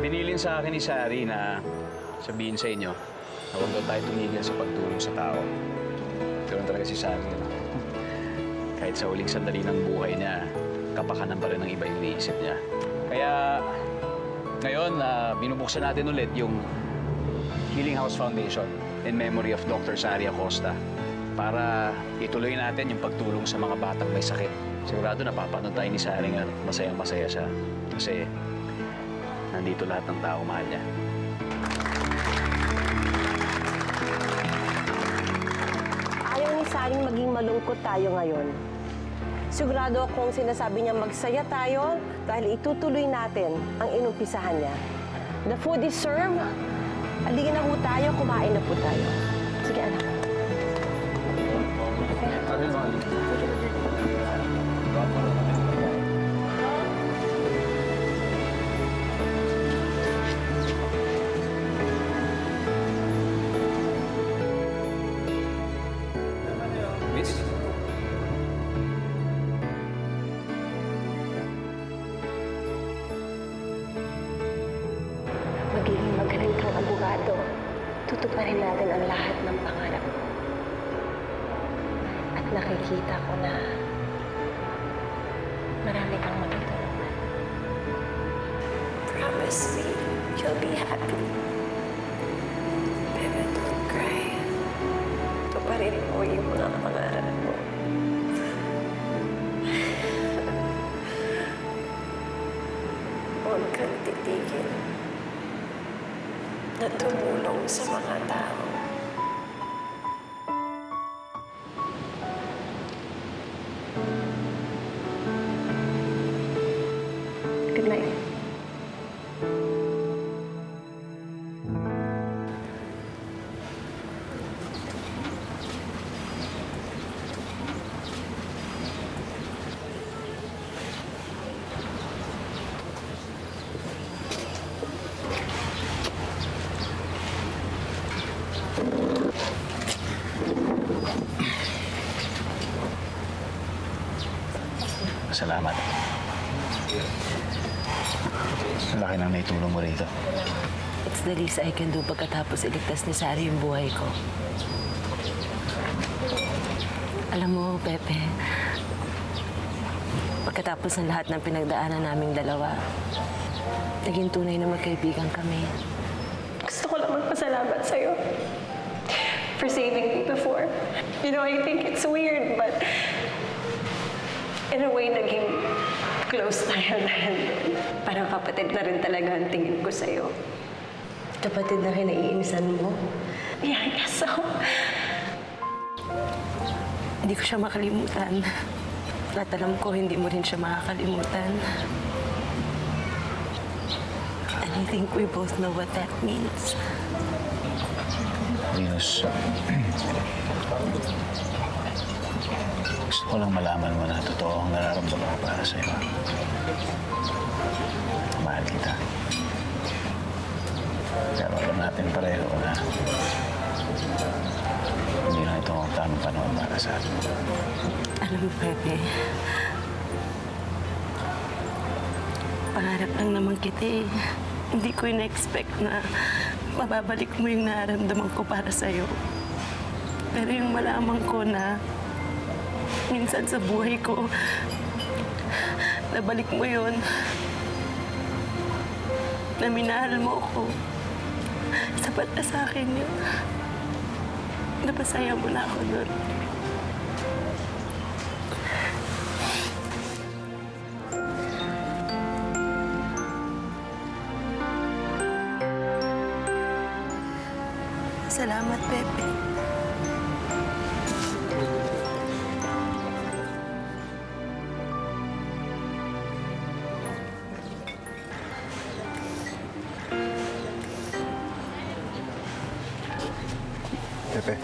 Pinilin sa akin ni Sari na sabihin sa inyo na huwag daw tayo tumigil sa pagtulong sa tao. Ganoon talaga si Sari. Kahit sa huling sandali ng buhay niya, kapakanan pa rin ng iba yung iniisip niya. Kaya ngayon, binubuksan natin ulit yung Healing House Foundation in memory of Dr. Sari Acosta para ituloy natin yung pagtulong sa mga batang may sakit. Sigurado napapanood tayo ni Sari nga masayang-masaya siya kasi nandito lahat ng tao mahal niya. Ayaw ni Saring maging malungkot tayo ngayon. Sigurado akong sinasabi niya magsaya tayo dahil itutuloy natin ang inumpisahan niya. The food is served. Halika na po tayo, kumain na po tayo. Sige, anak. Miss? Magiging magaling kang abogado. Tutuparin natin ang lahat ng pangarap mo. At nakikita ko na marami kang matutulungan. Promise me you'll be happy. Pero don't cry. Tuparin mo yung mga pangarap mo. Huwag kang titigil na tumulong sa mga tao. Good night. Salamat. Laki nang naitulong mo rito. It's the least I can do pagkatapos iligtas ni Sari yung buhay ko. Alam mo, Pepe, pagkatapos ng lahat ng pinagdaanan naming dalawa, naging tunay na magkaibigan kami. Gusto ko lang magpasalamat sa'yo for saving me before. You know, I think it's weird, but in a way, naging close tayo dahil parang kapatid na rin talaga ang tingin ko sa'yo. Kapatid na rin naiinisan mo. Yeah, I guess so. Hindi ko siya makalimutan. At alam ko, hindi mo rin siya makakalimutan. And I think we both know what that means. Venus, gusto ko lang malaman mo na totoo ang nararamdaman ko para sa'yo. Mahal kita. Pero alam natin pareho na hindi lang ito ang tamang panahon para sa atin. Alam mo, Pepe, pangarap lang naman kita eh. Hindi ko in-expect na mababalik mo yung nararamdaman ko para sa'yo. Pero yung malaman ko na minsan sa buhay ko, nabalik mo yun, na minahal mo ako, sapat na sa akin yun. Napasaya mo na ako doon. Salamat, Pepe. Pepe.